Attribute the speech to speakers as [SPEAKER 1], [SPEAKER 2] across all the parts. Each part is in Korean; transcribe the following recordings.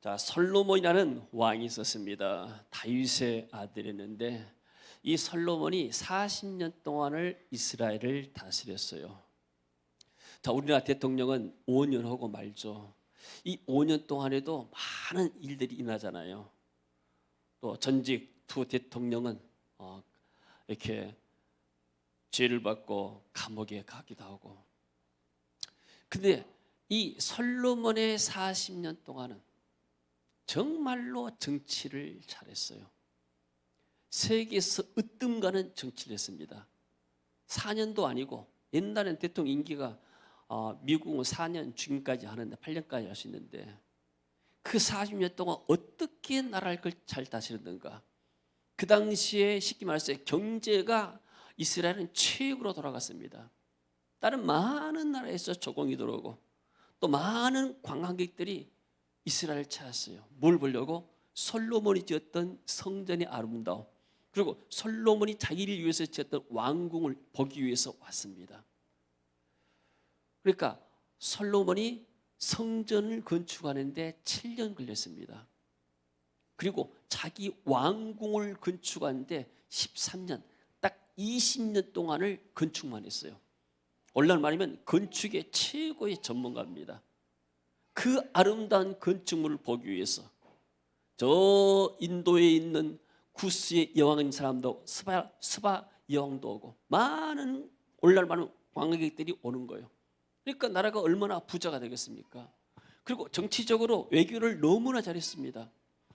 [SPEAKER 1] 자, 솔로몬이라는 왕이 있었습니다. 다윗의 아들이었는데 이 솔로몬이 40년 동안을 이스라엘을 다스렸어요. 자, 우리나라 대통령은 5년 하고 말죠. 이 5년 동안에도 많은 일들이 일어나잖아요. 또 전직 두 대통령은 이렇게 죄를 받고 감옥에 가기도 하고. 근데 이 솔로몬의 40년 동안은 정말로 정치를 잘했어요. 세계에서 으뜸가는 정치를 했습니다. 4년도 아니고 옛날엔 대통령 임기가 미국은 4년 중임까지 하는데 8년까지 할 수 있는데 그 40년 동안 어떻게 나라를 잘 다스렸는가. 그 당시에 쉽게 말해서 경제가 이스라엘은 최고로 돌아갔습니다. 다른 많은 나라에서 조공이 들어오고 또 많은 관광객들이 이스라엘을 찾았어요. 뭘 보려고? 솔로몬이 지었던 성전의 아름다움, 그리고 솔로몬이 자기를 위해서 지었던 왕궁을 보기 위해서 왔습니다. 그러니까 솔로몬이 성전을 건축하는데 7년 걸렸습니다. 그리고 자기 왕궁을 건축하는데 13년, 딱 20년 동안을 건축만 했어요. 오늘날 말이면 건축의 최고의 전문가입니다. 그 아름다운 건축물을 보기 위해서 저 인도에 있는 구스의 여왕인 사람도 스바 여왕도 오고 많은 오늘날 많은 관광객들이 오는 거예요. 그러니까 나라가 얼마나 부자가 되겠습니까? 그리고 정치적으로 외교를 너무나 잘했습니다.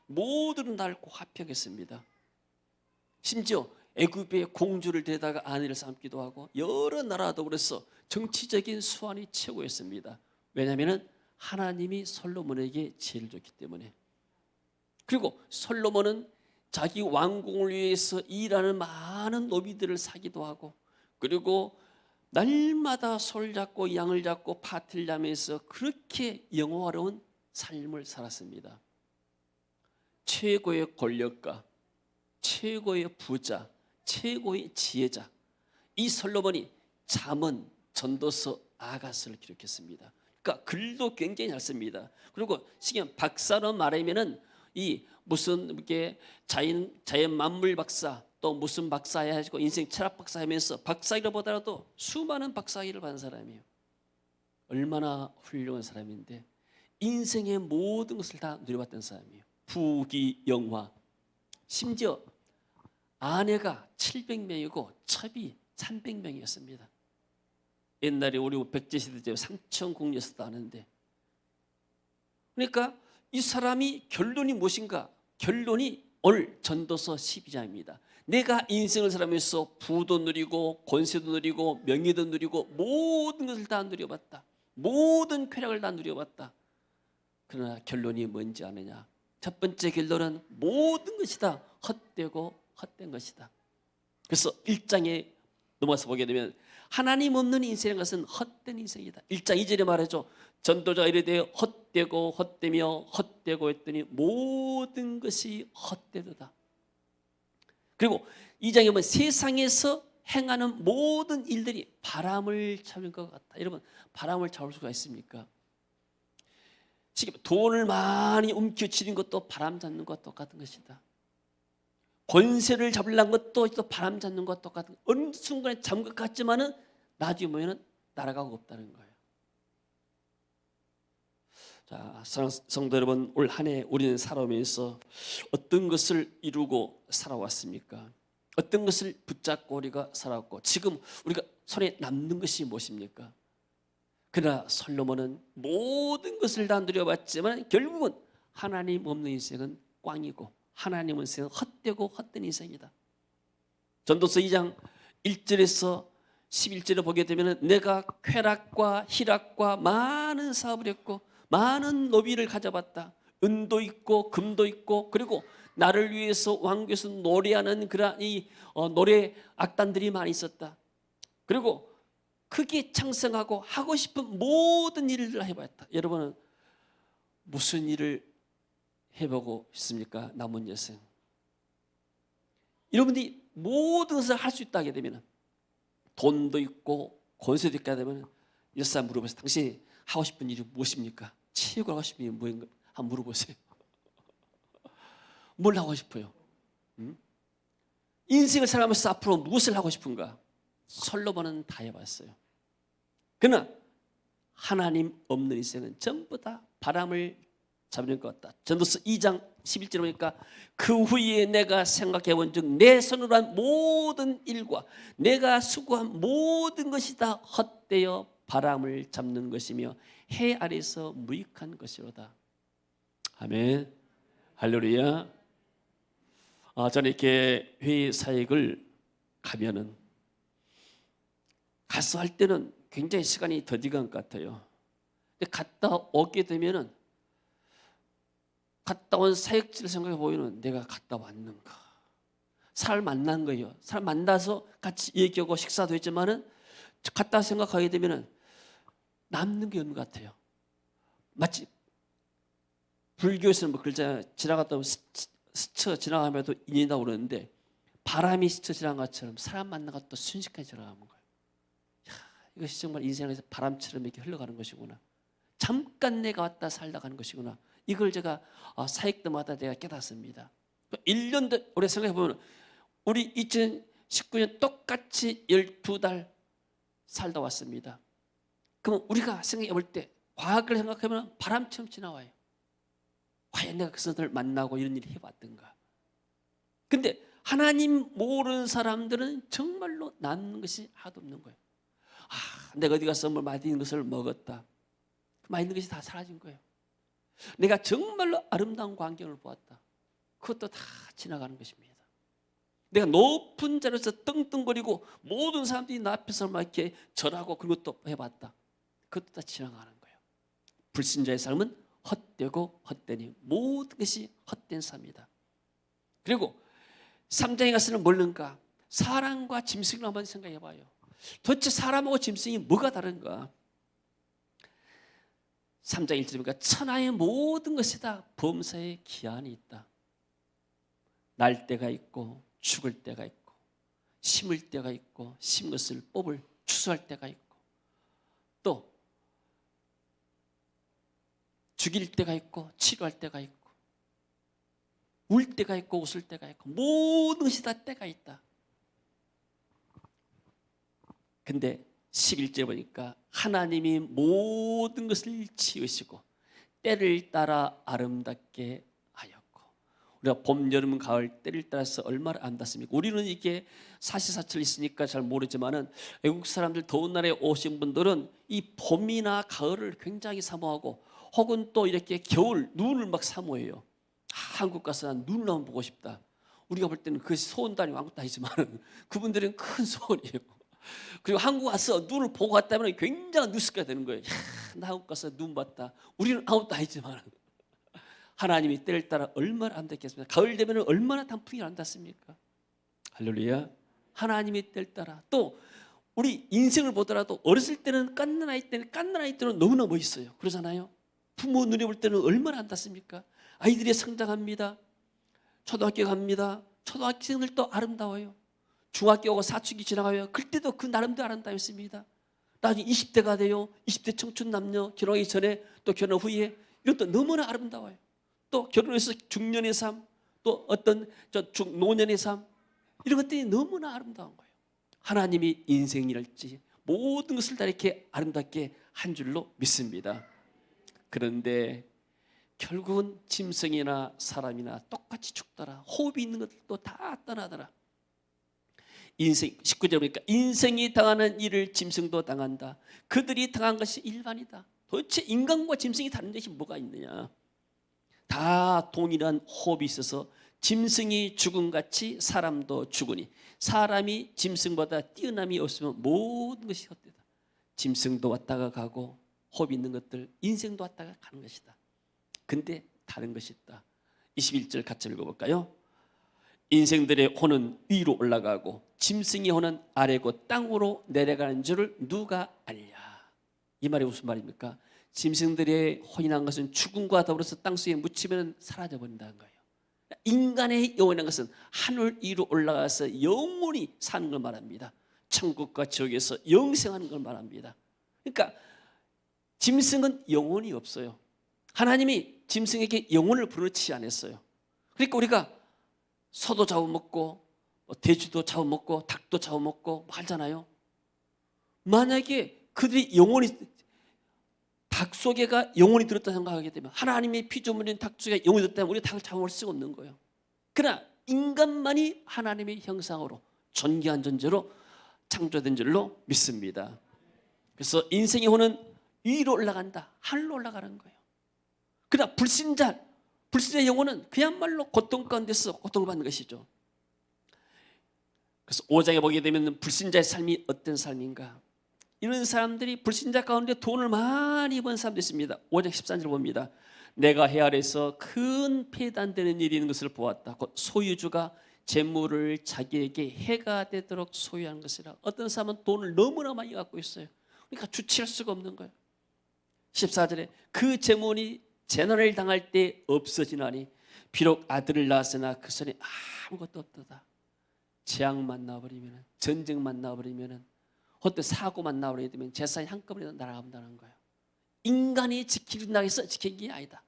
[SPEAKER 1] 모든 나라를 꼭 합격했습니다. 심지어 애굽의 공주를 데려다가 아내를 삼기도 하고 여러 나라도 그래서 정치적인 수완이 최고였습니다. 왜냐하면 하나님이 솔로몬에게 지혜를 줬기 때문에. 그리고 솔로몬은 자기 왕궁을 위해서 일하는 많은 노비들을 사기도 하고, 그리고 날마다 소를 잡고 양을 잡고 파티를 하면서 그렇게 영화로운 삶을 살았습니다. 최고의 권력가, 최고의 부자, 최고의 지혜자, 이 솔로몬이 잠언, 전도서, 아가서를 기록했습니다. 그러니까 글도 굉장히 잘 씁니다. 그리고 시기한 박사로 말하면은 이 무슨 이렇게 자연 만물 박사, 또 무슨 박사 해가지고 인생 철학 박사 하면서 박사일을 보더라도 수많은 박사일을 받은 사람이에요. 얼마나 훌륭한 사람인데 인생의 모든 것을 다 누려봤던 사람이에요. 부귀영화. 심지어 아내가 700명이고 첩이 300명이었습니다. 옛날에 우리 백제시대 때 삼천궁녀서도 아는데, 그러니까 이 사람이 결론이 무엇인가? 결론이 오늘 전도서 12장입니다. 내가 인생을 살아면서 부도 누리고 권세도 누리고 명예도 누리고 모든 것을 다 누려봤다. 모든 쾌락을 다 누려봤다. 그러나 결론이 뭔지 아느냐? 첫 번째 결론은 모든 것이 다 헛되고 헛된 것이다. 그래서 1장에 넘어가서 보게 되면 하나님 없는 인생인 것은 헛된 인생이다. 1장 2절에 말하죠. 전도자가 이르되 헛되고 헛되며 헛되고 했더니 모든 것이 헛되도다. 그리고 2장에 보면 세상에서 행하는 모든 일들이 바람을 잡는 것 같다. 여러분, 바람을 잡을 수가 있습니까? 지금 돈을 많이 움켜쥐는 것도 바람 잡는 것과 똑같은 것이다. 권세를 잡으려는 것도 또 바람 잡는 것과 똑같은, 어느 순간에 잡은 것 같지만은 나중에 보면은 날아가고 없다는 거예요. 자, 성도 여러분, 올 한 해 우리는 살아오면서 어떤 것을 이루고 살아왔습니까? 어떤 것을 붙잡고 우리가 살아왔고 지금 우리가 손에 남는 것이 무엇입니까? 그러나 솔로몬은 모든 것을 다 누려봤지만 결국은 하나님 없는 인생은 꽝이고 하나님 없는 인생은 헛되고 헛된 인생이다. 전도서 2장 1절에서 11절을 보게 되면 내가 쾌락과 희락과 많은 사업을 했고 많은 노비를 가져봤다. 은도 있고 금도 있고, 그리고 나를 위해서 왕궁에서 노래하는 그런 이 노래 악단들이 많이 있었다. 그리고 크게 창성하고 하고 싶은 모든 일을 해봤다. 여러분은 무슨 일을 해보고 있습니까? 남은 여생. 여러분들이 모든 것을 할 수 있다 하게 되면 돈도 있고 권세도 있게 되면 여사 물어보세요. 당신이 하고 싶은 일이 무엇입니까? 최고 하고 싶은 일이 뭐인가? 한번 물어보세요. 뭘 하고 싶어요? 인생을 살아가면서 앞으로 무엇을 하고 싶은가? 솔로몬은 다 해봤어요. 그러나 하나님 없는 인생은 전부 다 바람을 잡는 것 같다. 전도서 2장 11절에 보니까 그 후에 내가 생각해 본즉 내 손으로 한 모든 일과 내가 수고한 모든 것이 다 헛되어 바람을 잡는 것이며 해 아래서 무익한 것이로다. 아멘. 할렐루야. 저는 이렇게 회의 사역을 가면은 가서 할 때는 굉장히 시간이 더디는 것 같아요. 근데 갔다 오게 되면은 갔다 온 사역지를 생각해 보면은 내가 갔다 왔는가? 사람 만난 거예요. 사람 만나서 같이 얘기하고 식사도 했지만은 갔다 생각하게 되면은 남는 게 없는 것 같아요. 마치 불교에서는 뭐 그러잖아요. 지나갔다 오면 스쳐 지나가면도 인이다 그러는데 바람이 스쳐 지나간 것처럼 사람 만나가 또 순식간에 지나가는 거예요. 이것이 정말 인생에서 바람처럼 이렇게 흘러가는 것이구나. 잠깐 내가 왔다 살다 가는 것이구나. 이걸 제가 사역 때마다 내가 깨닫습니다. 1년도 오래 생각해 보면 우리 2019년 똑같이 12달 살다 왔습니다. 그럼 우리가 생각해 볼 때 과학을 생각하면 바람처럼 지나와요. 과연 내가 그 사람들을 만나고 이런 일을 해봤던가. 근데 하나님 모르는 사람들은 정말로 남는 것이 하나도 없는 거예요. 내가 어디 가서 뭐 맛있는 것을 먹었다. 맛있는 것이 다 사라진 거예요. 내가 정말로 아름다운 광경을 보았다. 그것도 다 지나가는 것입니다. 내가 높은 자리에서 떵떵거리고 모든 사람들이 나 앞에서 막 이렇게 절하고 그런 것도 해봤다. 그것도 다 지나가는 거예요. 불신자의 삶은 헛되고 헛되니 모든 것이 헛된 삶이다. 그리고 3장에 가서는 뭘는가? 사람과 짐승을 한번 생각해 봐요. 도대체 사람하고 짐승이 뭐가 다른가? 3장 1절에 보니까 천하의 모든 것이 다 범사에 기한이 있다. 날 때가 있고 죽을 때가 있고 심을 때가 있고 심은 것을 뽑을 추수할 때가 있고 또 죽일 때가 있고 치료할 때가 있고 울 때가 있고 웃을 때가 있고 모든 것이 다 때가 있다. 근데 11절 보니까 하나님이 모든 것을 지으시고 때를 따라 아름답게 하였고 우리가 봄, 여름, 가을 때를 따라서 얼마나 아름답습니까? 우리는 이게 사시사철 있으니까 잘 모르지만은 외국 사람들 더운 나라에 오신 분들은 이 봄이나 가을을 굉장히 사모하고 혹은 또 이렇게 겨울, 눈을 막 사모해요. 한국 가서 난 눈을 한번 보고 싶다. 우리가 볼 때는 그것이 소원도 아니고 아무것도 아니지만 그분들은 큰 소원이에요. 그리고 한국 와서 눈을 보고 갔다면 굉장한 뉴스가 되는 거예요. 나 한국 가서 눈 봤다. 우리는 아무것도 아니지만 하나님이 때를 따라 얼마나 아름답겠습니까? 가을 되면 얼마나 단풍이 아름답습니까? 할렐루야. 하나님이 때를 따라 또 우리 인생을 보더라도 어렸을 때는 깐난 아이 때는 너무나 멋있어요. 그러잖아요. 부모 눈에 볼 때는 얼마나 아름답습니까? 아이들이 성장합니다. 초등학교 갑니다. 초등학생들도 아름다워요. 중학교 오고 사춘기 지나가요. 그때도 그 나름대로 아름다웠습니다. 나중에 20대가 돼요. 20대 청춘 남녀 결혼하기 전에 또 결혼 후에 이것도 너무나 아름다워요. 또 결혼해서 중년의 삶, 또 어떤 노년의 삶 이런 것들이 너무나 아름다운 거예요. 하나님이 인생이랄지 모든 것을 다 이렇게 아름답게 한 줄로 믿습니다. 그런데 결국은 짐승이나 사람이나 똑같이 죽더라. 호흡이 있는 것들도 다 떠나더라. 인생 19절 보니까 인생이 당하는 일을 짐승도 당한다. 그들이 당한 것이 일반이다. 도대체 인간과 짐승이 다른 것이 뭐가 있느냐? 다 동일한 호흡이 있어서 짐승이 죽음같이 사람도 죽으니 사람이 짐승보다 뛰어남이 없으면 모든 것이 헛되다. 짐승도 왔다가 가고 호흡이 있는 것들 인생도 왔다가 가는 것이다. 근데 다른 것이 있다. 21절 같이 읽어볼까요? 인생들의 혼은 위로 올라가고 짐승의 혼은 아래고 땅으로 내려가는 줄을 누가 알랴. 이 말이 무슨 말입니까? 짐승들의 혼이 난 것은 죽음과 더불어서 땅속에 묻히면 사라져버린다는 거예요. 인간의 영혼이라는 것은 하늘 위로 올라가서 영원히 사는 걸 말합니다. 천국과 지옥에서 영생하는 걸 말합니다. 그러니까 짐승은 영혼이 없어요. 하나님이 짐승에게 영혼을 부르지 않았어요. 그러니까 우리가 소도 잡아먹고 돼지도 잡아먹고 닭도 잡아먹고 하잖아요. 만약에 그들이 영혼이 닭 속에가 영혼이 들었다 생각하게 되면, 하나님의 피조물인 닭 속에 영혼이 들었다면 우리가 닭을 잡아먹을 수가 없는 거예요. 그러나 인간만이 하나님의 형상으로 존귀한 존재로 창조된 줄로 믿습니다. 그래서 인생의 혼은 위로 올라간다, 하늘로 올라가는 거예요. 그러나 불신자의 영혼은 그야말로 고통 가운데서 고통을 받는 것이죠. 그래서 5장에 보게 되면 불신자의 삶이 어떤 삶인가, 이런 사람들이 불신자 가운데 돈을 많이 번 사람도 있습니다. 5장 13절 봅니다. 내가 해 아래서 큰 폐단되는 일이 있는 것을 보았다. 곧 소유주가 재물을 자기에게 해가 되도록 소유하는 것이라. 어떤 사람은 돈을 너무나 많이 갖고 있어요. 그러니까 주체할 수가 없는 거예요. 14절에 그 재물이 재난을 당할 때 없어지나니 비록 아들을 낳았으나 그 손에 아무것도 없도다. 재앙만 나버리면, 전쟁만 나버리면, 그때 사고만 나버리게 되면 재산이 한꺼번에 날아간다는 거예요. 인간이 지키려고 해서 지킨 게 아니다.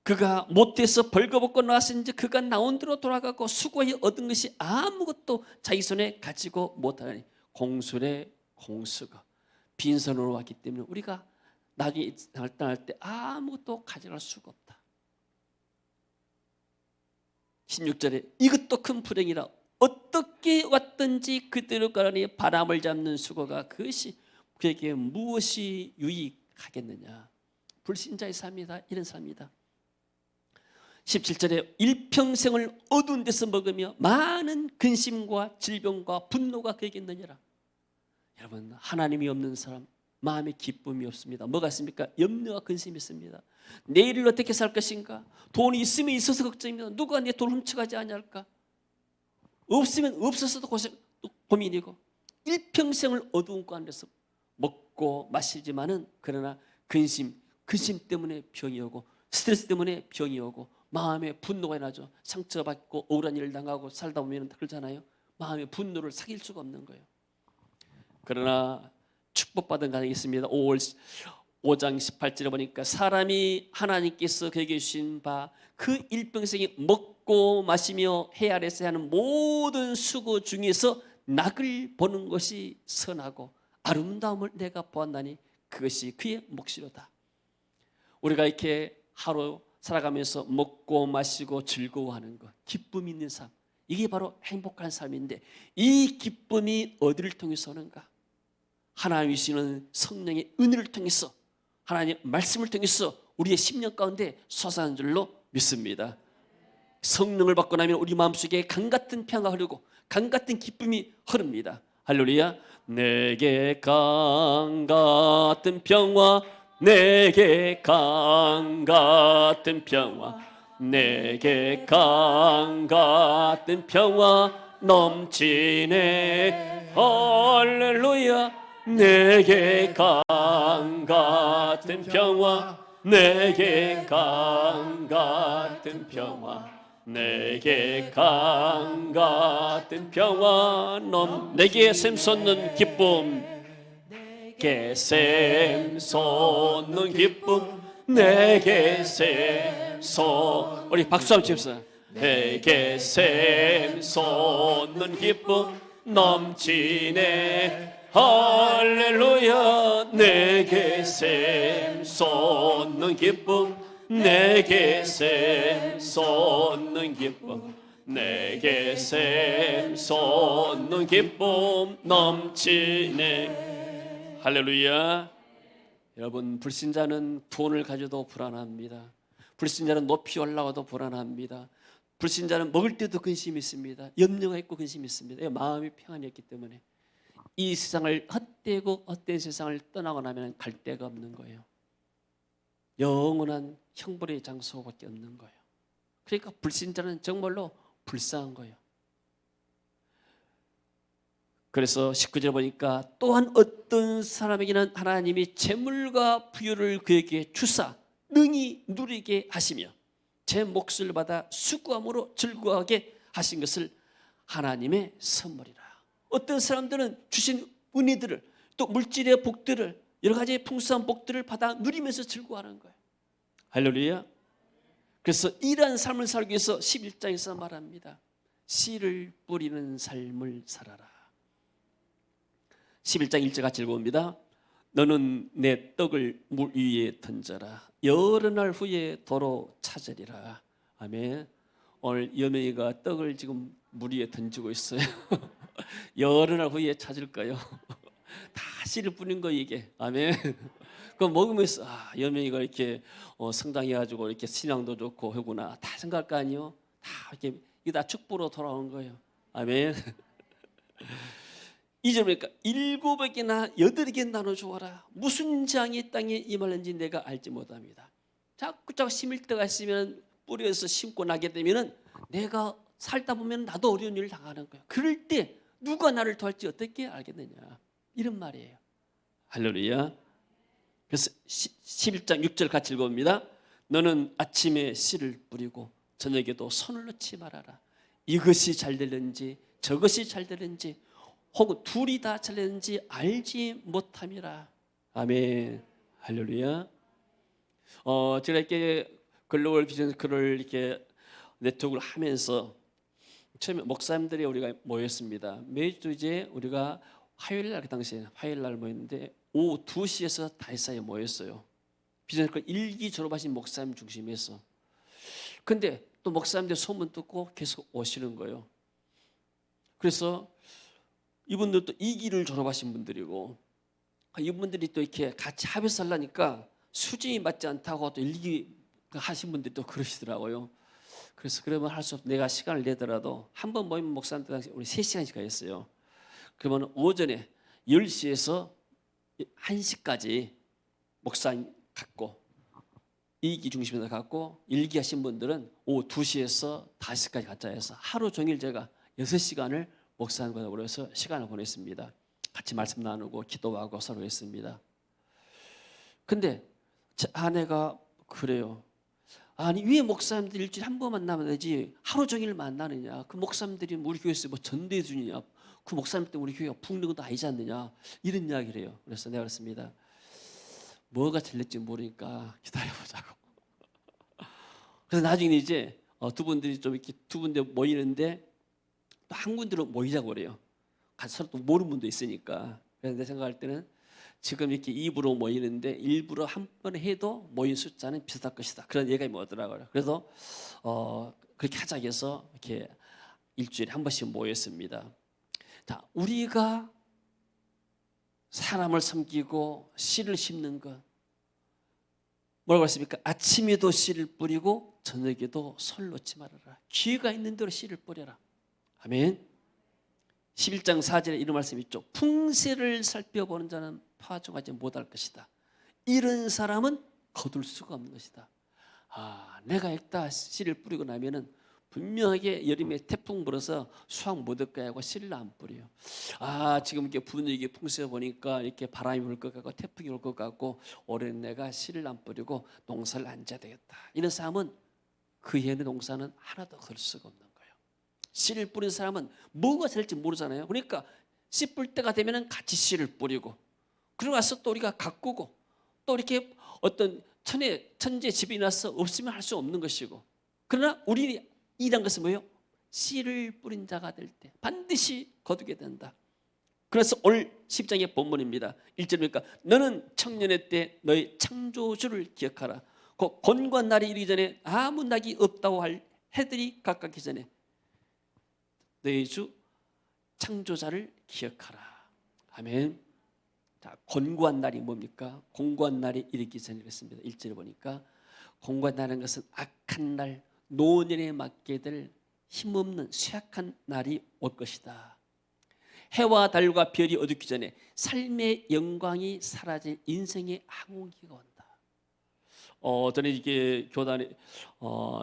[SPEAKER 1] 그가 못해서 벌거벗고 나왔으니 그가 나온 대로 돌아가고 수고해 얻은 것이 아무것도 자기 손에 가지고 못하니 공술의 공수가 빈손으로 왔기 때문에 우리가 나중에 떠날 때 아무것도 가져갈 수가 없다. 16절에 이것도 큰 불행이라. 어떻게 왔든지 그대로 가라니 바람을 잡는 수고가 그것이 그에게 무엇이 유익하겠느냐. 불신자의 삶이다. 이런 삶이다. 17절에 일평생을 어두운 데서 먹으며 많은 근심과 질병과 분노가 그에게 있느니라. 여러분, 하나님이 없는 사람 마음에 기쁨이 없습니다. 뭐가 있습니까? 염려와 근심이 있습니다. 내일을 어떻게 살 것인가? 돈이 있으면 있어서 걱정입니다. 누가 내 돈을 훔쳐가지 않을까? 없으면 없어서도 고민이고, 일평생을 어두운 가운데서 먹고 마시지만은 그러나 근심 때문에 병이 오고 스트레스 때문에 병이 오고 마음에 분노가 나죠. 상처받고 억울한 일을 당하고 살다 보면 그러잖아요. 마음의 분노를 사귈 수가 없는 거예요. 그러나 축복받은 가정이 있습니다. 5장 18절에 보니까 사람이 하나님께서 그에게 주신 바 그 일평생에 먹고 마시며 해 아래서 하는 모든 수고 중에서 낙을 보는 것이 선하고 아름다움을 내가 보았나니 그것이 그의 몫이로다. 우리가 이렇게 하루 살아가면서 먹고 마시고 즐거워하는 것, 기쁨 있는 삶, 이게 바로 행복한 삶인데 이 기쁨이 어디를 통해서 오는가? 하나님이 주시는 성령의 은혜를 통해서, 하나님의 말씀을 통해서 우리의 심령 가운데 솟아나는 줄로 믿습니다. 성령을 받고 나면 우리 마음속에 강같은 평화가 흐르고 강같은 기쁨이 흐릅니다. 할렐루야. 내게 강같은 평화, 내게 강같은 평화, 내게 강같은 평화 넘치네. 할렐루야. 내게 강같은 평화, 내게 강같은 평화, 내게 강같은 평화 내게 샘솟는 기쁨, 내게 샘솟는 기쁨, 내게 샘솟. 우리 박수 한번 칩시다. 내게 샘솟는 기쁨 넘치네. 할렐루야. 내게 샘솟는 기쁨, 내게 샘솟는 기쁨, 내게 샘솟는 기쁨 넘치네. 할렐루야. 여러분, 불신자는 돈을 가져도 불안합니다. 불신자는 높이 올라가도 불안합니다. 불신자는 먹을 때도 근심이 있습니다. 염려가 있고 근심이 있습니다. 마음이 평안이 없기 때문에 이 세상을 헛되고 헛된 세상을 떠나고 나면 갈 데가 없는 거예요. 영원한 형벌의 장소밖에 없는 거예요. 그러니까 불신자는 정말로 불쌍한 거예요. 그래서 19절 보니까 또한 어떤 사람에게는 하나님이 재물과 부유를 그에게 주사 능히 누리게 하시며 제 몫을 받아 수고함으로 즐거워하게 하신 것을 하나님의 선물이라. 어떤 사람들은 주신 은혜들을, 또 물질의 복들을, 여러 가지 풍성한 복들을 받아 누리면서 즐거워하는 거예요. 할렐루야. 그래서 이러한 삶을 살기 위해서 11장에서 말합니다. 씨를 뿌리는 삶을 살아라. 11장 1절 같이 읽어봅니다. 너는 내 떡을 물 위에 던져라. 여러 날 후에 도로 찾으리라. 아멘. 오늘 여명이가 떡을 지금 물 위에 던지고 있어요. 여러 날 후에 찾을까요? 다 씨를 뿌린 거 이게. 아멘. 그거 먹으면서 여명이가 이렇게 성장해가지고 이렇게 신앙도 좋고 하구나 다 생각할 거 아니요? 다 이렇게 이게 다 축복으로 돌아오는 거예요. 아멘. 이절 보니까 7에게나 8에게 나눠 주어라. 무슨 장이 땅에 임하는지 내가 알지 못합니다. 자꾸 심을 때가 있으면 뿌려서 심고 나게 되면은 내가 살다 보면 나도 어려운 일을 당하는 거예요. 그럴 때 누가 나를 도할지 어떻게 알겠느냐 이런 말이에요. 할렐루야. 그래서 11장 6절 같이 읽어봅니다. 너는 아침에 씨를 뿌리고 저녁에도 손을 놓지 말아라. 이것이 잘 되는지 저것이 잘 되는지 혹은 둘이 다 잘 되는지 알지 못함이라. 아멘. 할렐루야. 제가 이렇게 글로벌 비즈니스 글을 이렇게 네트워크를 하면서 처음에 목사님들이 우리가 모였습니다. 매주 이제 우리가 화요일 날 그 당시에 화요일 날 모였는데 오후 2시에서 5시에 모였어요. 비즈니스 글 1기 졸업하신 목사님 중심에서. 근데 또 목사님들 소문 듣고 계속 오시는 거예요. 그래서 이분들도 2기를 졸업하신 분들이고 이분들이 또 이렇게 같이 합해서 하려니까 수준이 맞지 않다고 또 1기 하신 분들이 또 그러시더라고요. 그래서 그러면 할 수 없어. 내가 시간을 내더라도 한 번 모이면 목사님들 당시 우리 3시간씩 했어요. 그러면 오전에 10시에서 1시까지 목사님 갖고 2기 중심에서 갖고 1기 하신 분들은 오후 2시에서 5시까지 갖자 해서 하루 종일 제가 6시간을 목사님과 더불어서 시간을 보냈습니다. 같이 말씀 나누고 기도하고 서로 했습니다. 근데 제 아내가 그래요. 아니 왜 목사님들 일주일에 한 번 만나면 되지 하루 종일 만나느냐. 그 목사님들이 우리 교회에서 뭐 전도해 주느냐. 그 목사님 때문에 우리 교회가 붕는 것도 아니지 않느냐. 이런 이야기를 해요. 그래서 내가 그랬습니다. 뭐가 잘될지 모르니까 기다려보자고. 그래서 나중에 이제 두 분들이 좀 이렇게 두 군데 모이는데 또 한 군데로 모이자고 그래요. 같이 서로 또 모르는 분도 있으니까. 그래서 내 생각할 때는 지금 이렇게 2부로 모이는데 일부러 한 번에 해도 모인 숫자는 비슷할 것이다. 그런 얘기가 뭐더라고요. 그래서 그렇게 하자 해서 이렇게 일주일에 한 번씩 모였습니다. 자, 우리가 사람을 섬기고 씨를 심는 것 뭐라고 했습니까? 아침에도 씨를 뿌리고 저녁에도 손을 놓지 말아라. 기회가 있는 대로 씨를 뿌려라. 아멘. 11장 4절에 이런 말씀이 있죠. 풍세를 살펴보는 자는 파종하지 못할 것이다. 이런 사람은 거둘 수가 없는 것이다. 내가 액다 씨를 뿌리고 나면은 분명하게 여름에 태풍 불어서 수확 못 얻을 거야 하고 씨를 안 뿌려요. 지금 이렇게 분위기 풍세 보니까 이렇게 바람이 불 것 같고 태풍이 올 것 같고 올해는 내가 씨를 안 뿌리고 농사를 안 져야 되겠다. 이런 사람은 그 해의 농사는 하나도 걸 수가 없는 거예요. 씨를 뿌린 사람은 뭐가 될지 모르잖아요. 그러니까 씨 뿌릴 때가 되면 같이 씨를 뿌리고 그러고 나서 또 우리가 가꾸고 또 이렇게 어떤 천재 집이 나서 없으면 할 수 없는 것이고 그러나 우리 일한 것은 뭐예요? 씨를 뿌린 자가 될 때 반드시 거두게 된다. 그래서 오늘 10장의 본문입니다. 1절이니까 너는 청년의 때 너의 창조주를 기억하라. 그 곤고한 날이 이르기 전에 아무 낙이 없다고 할 해들이 가깝기 전에 너의 주 창조자를 기억하라. 아멘. 자, 곤고한 날이 뭡니까? 공고한 날이 이르기 전에 그랬습니다. 1절에 보니까 공고하다는 것은 악한 날, 노년에 맞게 될 힘없는 쇠약한 날이 올 것이다. 해와 달과 별이 어둡기 전에 삶의 영광이 사라진 인생의 항원기가 온다. 저는 이게 교단에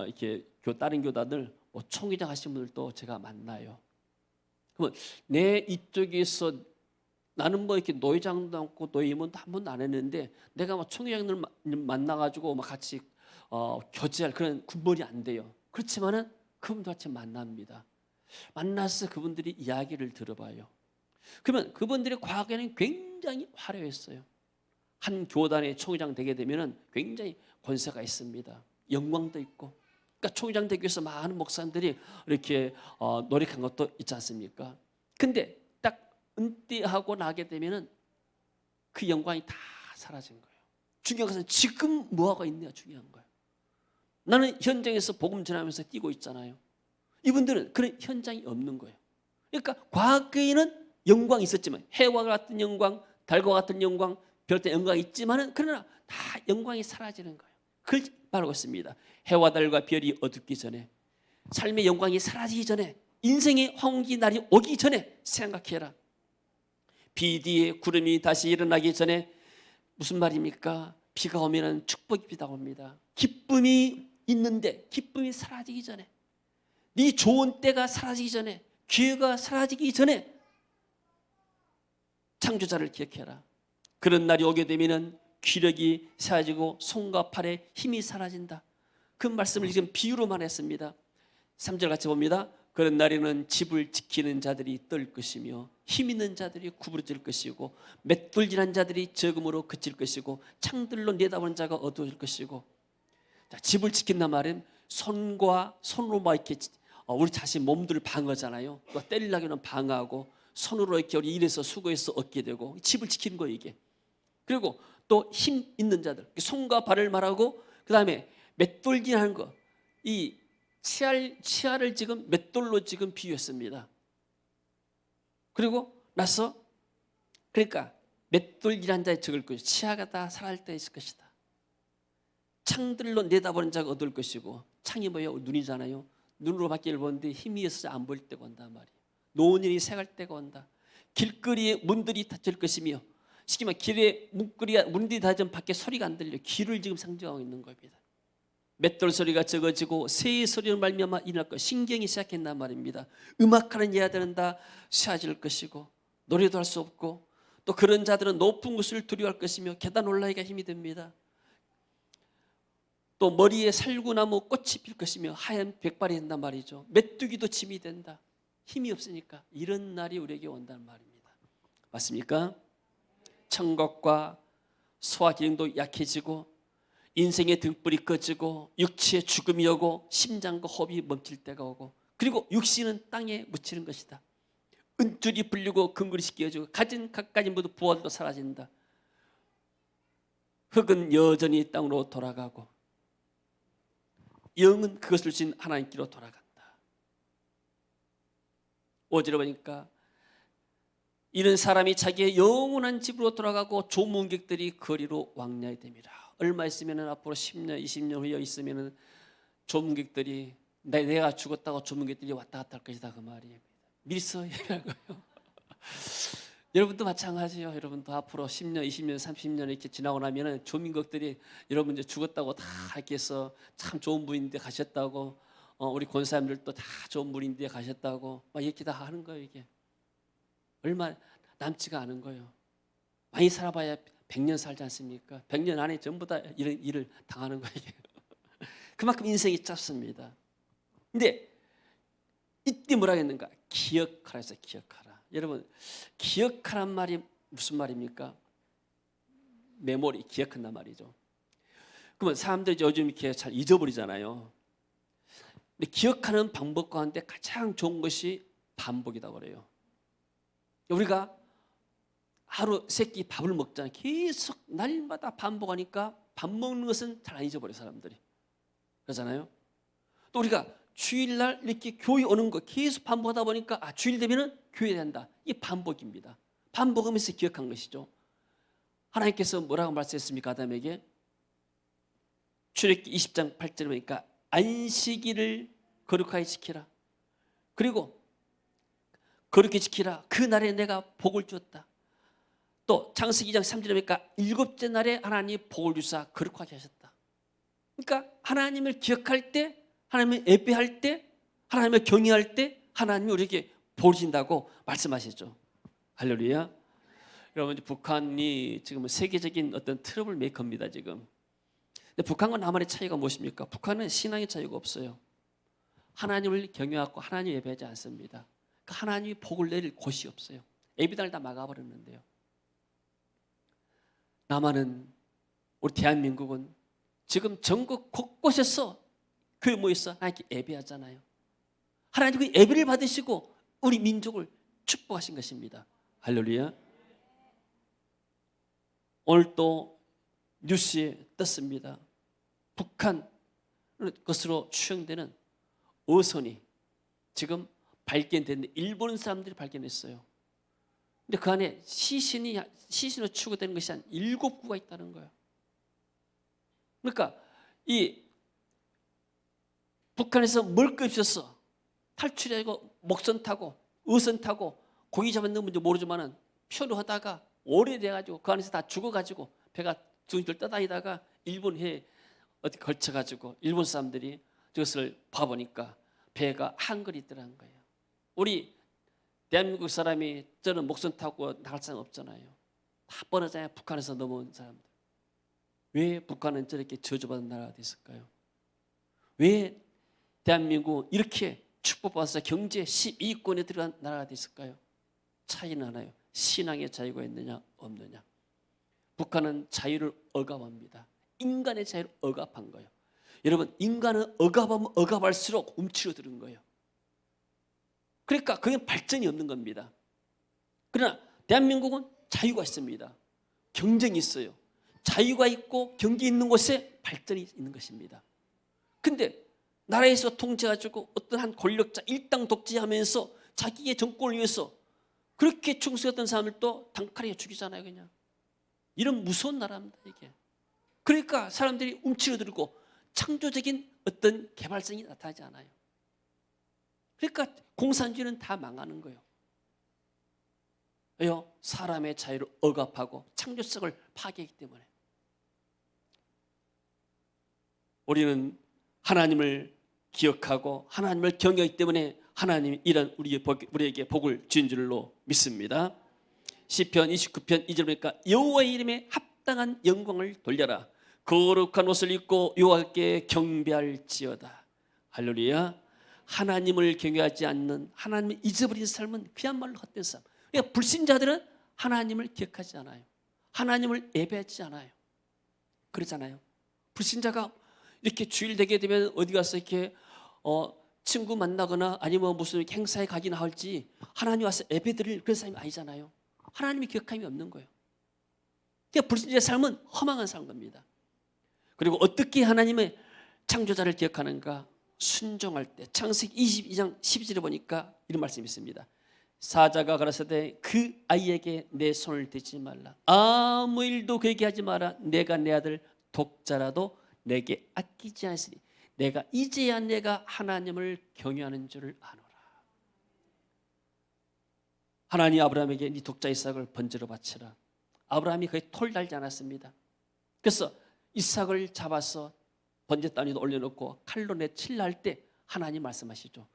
[SPEAKER 1] 이렇게 다른 교단들 총회장 하신 분들도 제가 만나요. 그러면 내 이쪽에서 나는 뭐 이렇게 노회장도 않고 노임원도 한 번도 안 했는데 내가 막 총회장들 만나가지고 막 같이 교제할 그런 군번이 안 돼요. 그렇지만은 그분들 같이 만납니다. 만나서 그분들이 이야기를 들어봐요. 그러면 그분들의 과거에는 굉장히 화려했어요. 한 교단의 총회장 되게 되면은 굉장히 권세가 있습니다. 영광도 있고 그러니까 총장대교에서 많은 목사님들이 이렇게 노력한 것도 있지 않습니까? 근데 딱 은퇴하고 나게 되면은 그 영광이 다 사라진 거예요. 중요한 것은 지금 뭐하고 있느냐 중요한 거예요. 나는 현장에서 복음 전하면서 뛰고 있잖아요. 이분들은 그런 현장이 없는 거예요. 그러니까 과거에는 영광이 있었지만, 해와 같은 영광, 달과 같은 영광, 별의 영광이 있지만은 그러나 다 영광이 사라지는 거예요. 그걸 말하고 있습니다. 해와 달과 별이 어둡기 전에, 삶의 영광이 사라지기 전에, 인생의 황혼기 날이 오기 전에 생각해라. 비 뒤에 구름이 다시 일어나기 전에, 무슨 말입니까? 비가 오면 축복이 비가 옵니다. 기쁨이 있는데 기쁨이 사라지기 전에, 네 좋은 때가 사라지기 전에, 기회가 사라지기 전에 창조자를 기억해라. 그런 날이 오게 되면 기력이 사라지고 손과 팔에 힘이 사라진다. 그 말씀을 지금 비유로만 했습니다. 3절 같이 봅니다. 그런 날에는 집을 지키는 자들이 떨 것이며 힘 있는 자들이 구부러질 것이고 맷돌질한 자들이 적음으로 그칠 것이고 창들로 내다보는 자가 어두워질 것이고. 자, 집을 지킨단 말은 손과 손으로 막 이렇게 우리 자신 몸들을 방어하잖아요. 또 때리려면 방어하고 손으로 이렇게 우리 일해서 수고해서 얻게 되고 집을 지키는 거예요 이게. 그리고 또 힘 있는 자들, 손과 발을 말하고 그 다음에 맷돌질하는 거, 이 치아를 지금 맷돌로 지금 비유했습니다. 그리고 나서 그러니까 맷돌질한 자에 적을 것이고 치아가 다 살아날 때 있을 것이다. 창들로 내다보는 자가 얻을 것이고, 창이 뭐예요? 눈이잖아요. 눈으로 밖을 보는데 힘이 있어서 안 보일 때가 온단 말이에요. 노년이 새갈 때가 온다. 길거리에 문들이 닫힐 것이며, 쉽게 말해 길에 문들이 닫으면 밖에 소리가 안 들려. 길을 지금 상징하고 있는 겁니다. 맷돌 소리가 적어지고 새의 소리를 말미암아 일어날 것. 신경이 시작했단 말입니다. 음악하는 자들은 다 쉬어질 것이고 노래도 할 수 없고, 또 그런 자들은 높은 곳을 두려워할 것이며 계단 올라가기가 힘이 듭니다. 또 머리에 살구나무 꽃이 필 것이며 하얀 백발이 된단 말이죠. 메뚜기도 짐이 된다. 힘이 없으니까 이런 날이 우리에게 온다는 말입니다. 맞습니까? 청각과 소화 기능도 약해지고 인생의 등불이 꺼지고 육체의 죽음이 오고 심장과 호흡이 멈출 때가 오고, 그리고 육신은 땅에 묻히는 것이다. 은줄이 불리고 근근이 씻겨지고 가진 갖가지 모두 부활도 사라진다. 흙은 여전히 땅으로 돌아가고 영은 그것을 주신 하나님께로 돌아간다. 5절에 보니까 이런 사람이 자기의 영원한 집으로 돌아가고 조문객들이 거리로 왕래하게 됩니다. 얼마 있으면 앞으로 10년, 20년 후에 있으면 조문객들이 내가 죽었다고 조문객들이 왔다 갔다 할 것이다 그 말이에요. 미리서 얘기하는 거예요. 여러분도 마찬가지예요. 여러분도 앞으로 10년, 20년, 30년 이렇게 지나고 나면은 조민국들이 여러분 이제 죽었다고 다 이렇게 해서 참 좋은 분인데 가셨다고, 우리 권사님들도 다 좋은 분인데 가셨다고 막 이렇게 다 하는 거예요. 이게 얼마 남지가 않은 거예요. 많이 살아봐야 100년 살지 않습니까? 100년 안에 전부 다 이런 일을 당하는 거예요. 그만큼 인생이 짧습니다. 근데 이때 뭐라 했는가? 기억하라 해서 기억하라. 여러분, 기억하란 말이 무슨 말입니까? 메모리, 기억한단 말이죠. 그러면 사람들이 요즘 이렇게 잘 잊어버리잖아요. 근데 기억하는 방법 가운데 가장 좋은 것이 반복이라고 그래요. 우리가 하루 세 끼 밥을 먹잖아요. 계속 날마다 반복하니까 밥 먹는 것은 잘 안 잊어버려요, 사람들이. 그러잖아요. 또 우리가 주일날 이렇게 교회 오는 거 계속 반복하다 보니까 주일 되면은 교회 된다. 이게 반복입니다. 반복하면서 기억한 것이죠. 하나님께서 뭐라고 말씀했습니까? 아담에게 출애굽기 20장 8절에 보니까 안식일을 거룩하게 지키라. 그리고 거룩히 지키라. 그 날에 내가 복을 주었다. 또 창세기 2장 3절에 보니까 일곱째 날에 하나님이 복을 주사 거룩하게 하셨다. 그러니까 하나님을 기억할 때, 하나님을 예배할 때, 하나님을 경외할 때 하나님이 우리에게 복을 주신다고 말씀하시죠. 할렐루야. 여러분, 북한이 지금 세계적인 어떤 트러블 메이커입니다 지금. 근데 북한과 남한의 차이가 무엇입니까? 북한은 신앙의 차이가 없어요. 하나님을 경외하고 하나님 예배하지 않습니다. 하나님이 복을 내릴 곳이 없어요. 예배당을 다 막아버렸는데요. 남한은, 우리 대한민국은 지금 전국 곳곳에서 그게 뭐 있어? 하나님께 예배하잖아요. 하나님 그 예배를 받으시고 우리 민족을 축복하신 것입니다. 할렐루야. 오늘 또 뉴스에 떴습니다. 북한 것으로 추정되는 어선이 지금 발견됐는데 일본 사람들이 발견했어요. 근데 그 안에 시신으로 추구되는 것이 한 7구가 있다는 거예요. 그러니까 이 북한에서 먹을 것 없어서 탈출하고 목선 타고 어선 타고 고기 잡았는 건지 모르지만은 표류하다가 오래돼가지고 그 안에서 다 죽어가지고 배가 둥둥 떠다니다가 일본 해에 어디 걸쳐가지고 일본 사람들이 저것을 봐보니까 배가 한글이 있더라는 거예요. 우리 대한민국 사람이 저는 목선 타고 나갈 사람 없잖아요. 다 뻔하잖아요. 북한에서 넘어온 사람들. 왜 북한은 저렇게 저주받은 나라가 됐을까요? 왜 대한민국 이렇게 축복받아서 경제 12위권에 들어간 나라가 됐을까요? 차이는 하나요. 신앙의 자유가 있느냐 없느냐. 북한은 자유를 억압합니다. 인간의 자유를 억압한 거예요. 여러분, 인간은 억압하면 억압할수록 움츠러드는 거예요. 그러니까 그게 발전이 없는 겁니다. 그러나 대한민국은 자유가 있습니다. 경쟁이 있어요. 자유가 있고 경기 있는 곳에 발전이 있는 것입니다. 근데 나라에서 통치해가지고 어떤 한 권력자 일당 독재하면서 자기의 정권을 위해서 그렇게 충성했던 사람들도 단칼에 죽이잖아요. 그냥 이런 무서운 나라입니다 이게. 그러니까 사람들이 움츠러들고 창조적인 어떤 개발성이 나타나지 않아요. 그러니까 공산주의는 다 망하는 거예요. 왜요? 사람의 자유를 억압하고 창조성을 파괴하기 때문에. 우리는 하나님을 기억하고 하나님을 경외하기 때문에 하나님이 이런 우리에게 복을 주신 줄로 믿습니다. 시편 29편 2절 보니까 여호와의 이름에 합당한 영광을 돌려라. 거룩한 옷을 입고 여호와께 경배할지어다. 할렐루야. 하나님을 경외하지 않는, 하나님을 잊어버린 삶은 그야말로 헛된 삶. 그러니까 불신자들은 하나님을 기억하지 않아요. 하나님을 예배하지 않아요. 그러잖아요. 불신자가 이렇게 주일 되게 되면 어디 가서 이렇게 친구 만나거나 아니면 무슨 행사에 가기나 할지 하나님 와서 예배드릴 그런 사람이 아니잖아요. 하나님이 기억함이 없는 거예요. 그러니까 불신자의 삶은 허망한 삶인 겁니다. 그리고 어떻게 하나님의 창조자를 기억하는가? 순종할 때 창세기 22장 12절에 보니까 이런 말씀이 있습니다. 사자가 가라사대 그 아이에게 내 손을 대지 말라. 아무 일도 그에게 하지 마라. 내가 내 아들 독자라도 내게 아끼지 않으니 내가 이제야 내가 하나님을 경외하는 줄을 아노라. 하나님 아브라함에게 네 독자 이삭을 번제로 바치라. 아브라함이 거의 톨 달지 않았습니다. 그래서 이삭을 잡아서 번제단위에 올려놓고 칼로 칠라 할 때 하나님 말씀하시죠.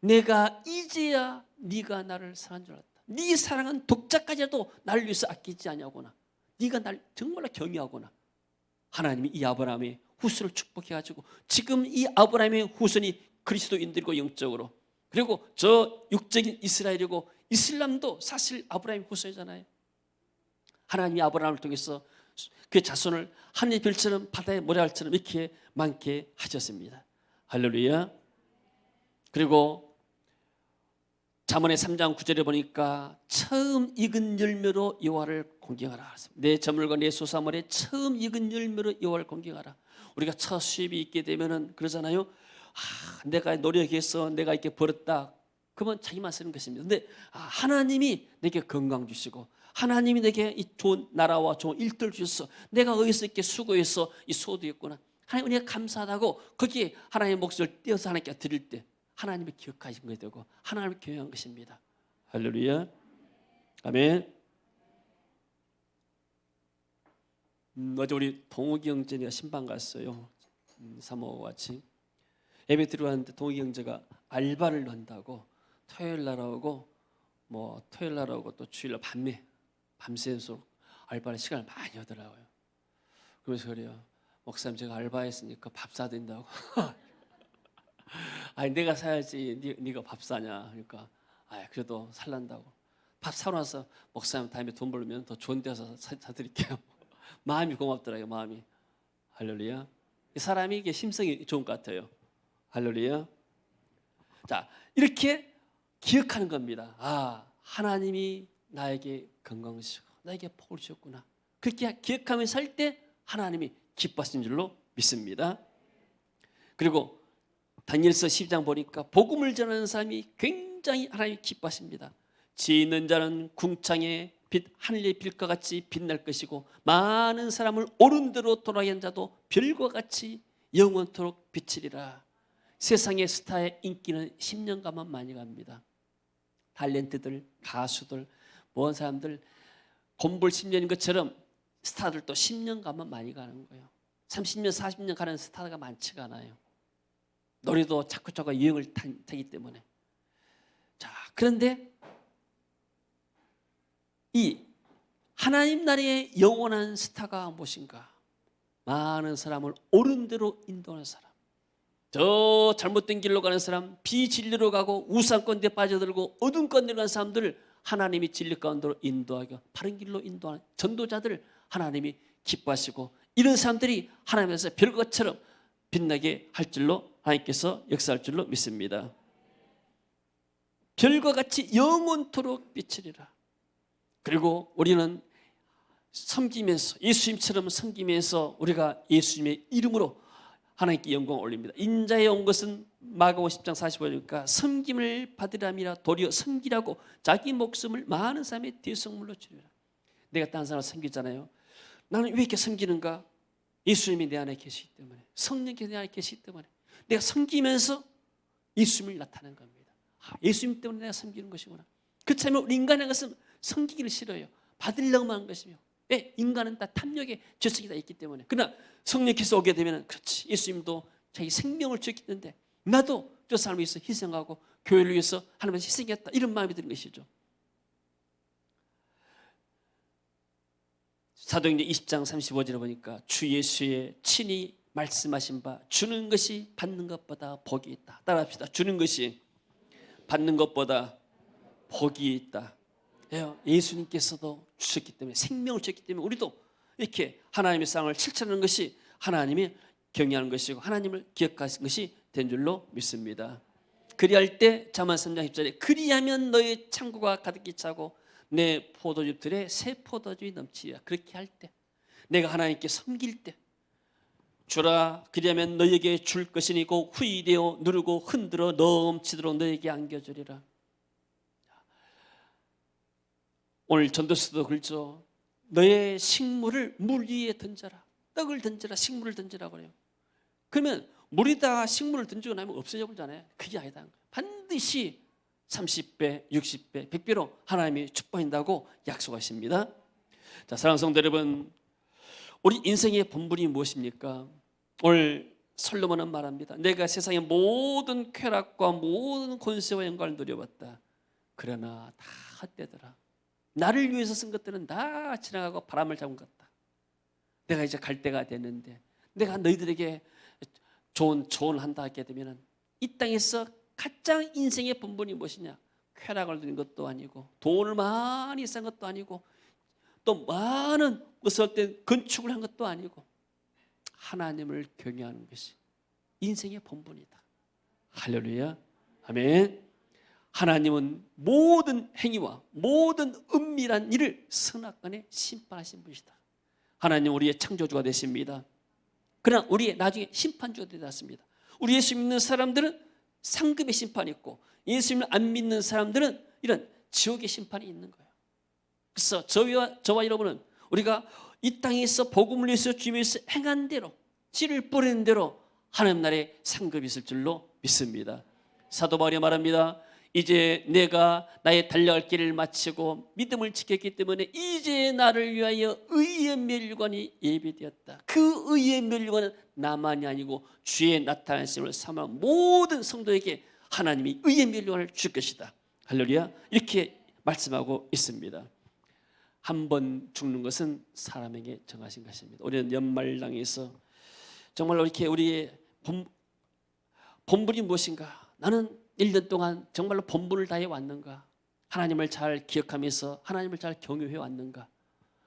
[SPEAKER 1] 내가 이제야 네가 나를 사랑한 줄 알았다. 네 사랑은 독자까지라도 나를 위해서 아끼지 않냐구나. 네가 날 정말로 경외하구나. 하나님이 이 아브라함의 후손을 축복해가지고 지금 이 아브라함의 후손이 그리스도인들이고 영적으로, 그리고 저 육적인 이스라엘이고 이슬람도 사실 아브라함의 후손이잖아요. 하나님이 아브라함을 통해서 그 자손을 하늘의 별처럼 바다의 모래알처럼 이렇게 많게 하셨습니다. 할렐루야. 그리고 잠언의 3장 9절에 보니까 처음 익은 열매로 여호와를 공경하라. 내 저물과 내 소사물에 처음 익은 열매로 여호와를 공경하라. 우리가 첫 수입이 있게 되면은 그러잖아요. 내가 노력해서 내가 이렇게 벌었다. 그러면 자기만 쓰는 것입니다. 근데 하나님이 내게 건강 주시고 하나님이 내게 이 좋은 나라와 좋은 일들 주셔서 내가 어디서 이렇게 수고해서 이 소득했구나. 하나님 은혜가 감사하다고 거기에 하나님의 목소리를 떼어서 하나님께 드릴 때 하나님을 기억하신 것이 되고 하나님을 경외한 것입니다. 할렐루야. 아멘. 어제 우리 동욱이 형제가 신방 갔어요. 사모와 같이 예배 들어왔는데 동욱이 형제가 알바를 한다고 토요일 날 오고 토요일 날 오고 또 주일날 밤새서 알바를 시간을 많이 하더라고요. 그래서 그래요. 목사님 제가 알바했으니까 밥 사야 된다고. 아니 내가 사야지 네가 밥 사냐. 그러니까 그래도 살란다고. 밥 사러 와서 목사님 다음에 돈 벌면 더 좋은 데서 사드릴게요. 마음이 고맙더라고요. 마음이. 할렐루야. 이 사람이 이게 심성이 좋은 것 같아요. 할렐루야. 자, 이렇게 기억하는 겁니다. 아, 하나님이 나에게 건강을 주시고 나에게 복을 주셨구나. 그렇게 기억하면서 살 때 하나님이 기뻐하신 줄로 믿습니다. 그리고 다니엘서 12장 보니까 복음을 전하는 사람이 굉장히 하나님이 기뻐하십니다. 지혜 있는 자는 궁창의 빛, 하늘의 빛과 같이 빛날 것이고 많은 사람을 옳은 대로 돌아가게 한 자도 별과 같이 영원토록 비치리라. 세상의 스타의 인기는 10년간만 많이 갑니다. 탤런트들, 가수들, 모든 사람들 곰볼 10년인 것처럼 스타들도 10년간만 많이 가는 거예요. 30년, 40년 가는 스타가 많지가 않아요. 노래도 자꾸 유행을 타기 때문에. 자, 그런데 이 하나님 나라의 영원한 스타가 무엇인가? 많은 사람을 옳은 대로 인도하는 사람. 저 잘못된 길로 가는 사람, 비진리로 가고 우상권대 빠져들고 어두운 권대로 가는 사람들을 하나님이 진리 가운데로 인도하고 바른 길로 인도하는 전도자들을 하나님이 기뻐하시고 이런 사람들이 하나님에서 별것처럼 빛나게 할 줄로 하나님께서 역사할 줄로 믿습니다. 별과 같이 영원토록 비치리라. 그리고 우리는 섬기면서 예수님처럼 섬기면서 우리가 예수님의 이름으로 하나님께 영광을 올립니다. 인자에 온 것은 마가복음 10장 45절이니까 섬김을 받으람이라 도리어 섬기라고 자기 목숨을 많은 사람의 대속물로 주리라. 내가 다른 사람을 섬기잖아요. 나는 왜 이렇게 섬기는가? 예수님이 내 안에 계시기 때문에, 성령께서 내 안에 계시기 때문에 내가 섬기면서 예수님을 나타내는 겁니다. 예수님 때문에 내가 섬기는 것이구나. 그렇다면 우리 인간의 것은 섬기기를 싫어요. 받으려고만 하는 것이며, 왜? 인간은 다 탐욕의 죄성이 다 있기 때문에. 그러나 성령께서 오게 되면 그렇지, 예수님도 자기 생명을 주었는데 나도 저 사람을 위해서 희생하고 교회를 위해서 하나님을 희생했다, 이런 마음이 드는 것이죠. 사도행전 20장 35절에 보니까 주 예수의 친히 말씀하신 바 주는 것이 받는 것보다 복이 있다. 따라합시다. 주는 것이 받는 것보다 복이 있다. 예수님께서도 주셨기 때문에, 생명을 주셨기 때문에 우리도 이렇게 하나님의 사랑을 실천하는 것이 하나님이 경외하는 것이고 하나님을 기억하는 것이 된 줄로 믿습니다. 그리할 때 잠언 3장 10절에 그리하면 너의 창고가 가득히 차고 내 포도즙들에 새 포도즙이 넘치리라. 그렇게 할 때, 내가 하나님께 섬길 때, 주라 그리하면 너에게 줄 것이니고 후이되어 누르고 흔들어 넘치도록 너에게 안겨주리라. 오늘 전도서도 그렇죠. 너의 식물을 물 위에 던져라. 떡을 던져라, 식물을 던지라 그래요. 그러면 물에다가 식물을 던지고 나면 없어져 버리잖아요. 그게 아니다. 반드시 30배, 60배, 100배로 하나님이 축복한다고 약속하십니다. 자, 사랑하는 성도 여러분, 우리 인생의 본분이 무엇입니까? 오늘 솔로몬은 말합니다. 내가 세상의 모든 쾌락과 모든 권세와 영광을 누려봤다. 그러나 다 헛되더라. 나를 위해서 쓴 것들은 다 지나가고 바람을 잡은 것 같다. 내가 이제 갈 때가 됐는데 내가 너희들에게 좋은 조언한다 하게 되면 이 땅에서 가장 인생의 본분이 무엇이냐? 쾌락을 누린 것도 아니고 돈을 많이 쓴 것도 아니고 또 많은 것을 때 건축을 한 것도 아니고 하나님을 경외하는 것이 인생의 본분이다. 할렐루야, 아멘. 하나님은 모든 행위와 모든 은밀한 일을 선악간에 심판하신 분이시다. 하나님 우리의 창조주가 되십니다. 그러나 우리의 나중에 심판주가 되었습니다. 우리 예수 믿는 사람들은 상급의 심판이 있고 예수님을 안 믿는 사람들은 이런 지옥의 심판이 있는 거예요. 그래서 저와 여러분은 우리가 이 땅에서 복음을 위해서 주님께서 행한 대로, 씨를 뿌리는 대로 하나님 나라의 상급이 있을 줄로 믿습니다. 사도 바울이 말합니다. 이제 내가 나의 달려갈 길을 마치고 믿음을 지켰기 때문에 이제 나를 위하여 의의 멸관이 예비되었다. 그 의의 멸관은 나만이 아니고 주의 나타나심을 사모하는 모든 성도에게 하나님이 의의 멸관을 줄 것이다. 할렐루야. 이렇게 말씀하고 있습니다. 한 번 죽는 것은 사람에게 정하신 것입니다. 우리는 연말당에서 정말 이렇게 우리의 본분이 무엇인가? 나는 1년 동안 정말로 본분을 다해 왔는가? 하나님을 잘 기억하면서 하나님을 잘 경외해 왔는가?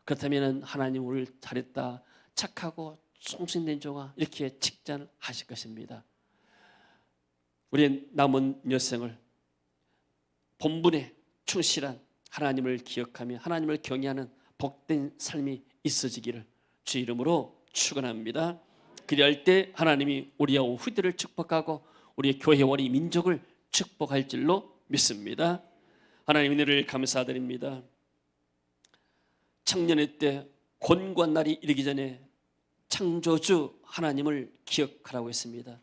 [SPEAKER 1] 그렇다면 하나님 우리를 잘했다, 착하고忠心된 종아, 이렇게 칭찬하실 것입니다. 우리의 남은 여생을 본분에 충실한 하나님을 기억하며 하나님을 경외하는 복된 삶이 있어지기를 주 이름으로 축원합니다. 그리할 때 하나님이 우리와 후대를 축복하고 우리의 교회와 우리 민족을 축복할 줄로 믿습니다. 하나님 은혜를 감사드립니다. 청년의 때 곤고한 날이 이르기 전에 창조주 하나님을 기억하라고 했습니다.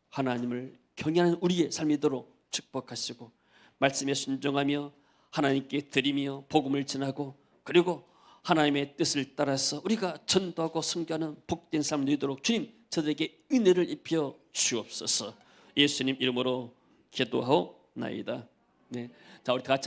[SPEAKER 1] 하나님을 경외하는 우리의 삶이도록 축복하시고 말씀에 순종하며 하나님께 드리며 복음을 전하고 그리고 하나님의 뜻을 따라서 우리가 전도하고 선교하는 복된 삶 누리도록 주님 저들에게 은혜를 입혀 주옵소서. 예수님 이름으로 기도하옵나이다. 네, 자 우리 다 같이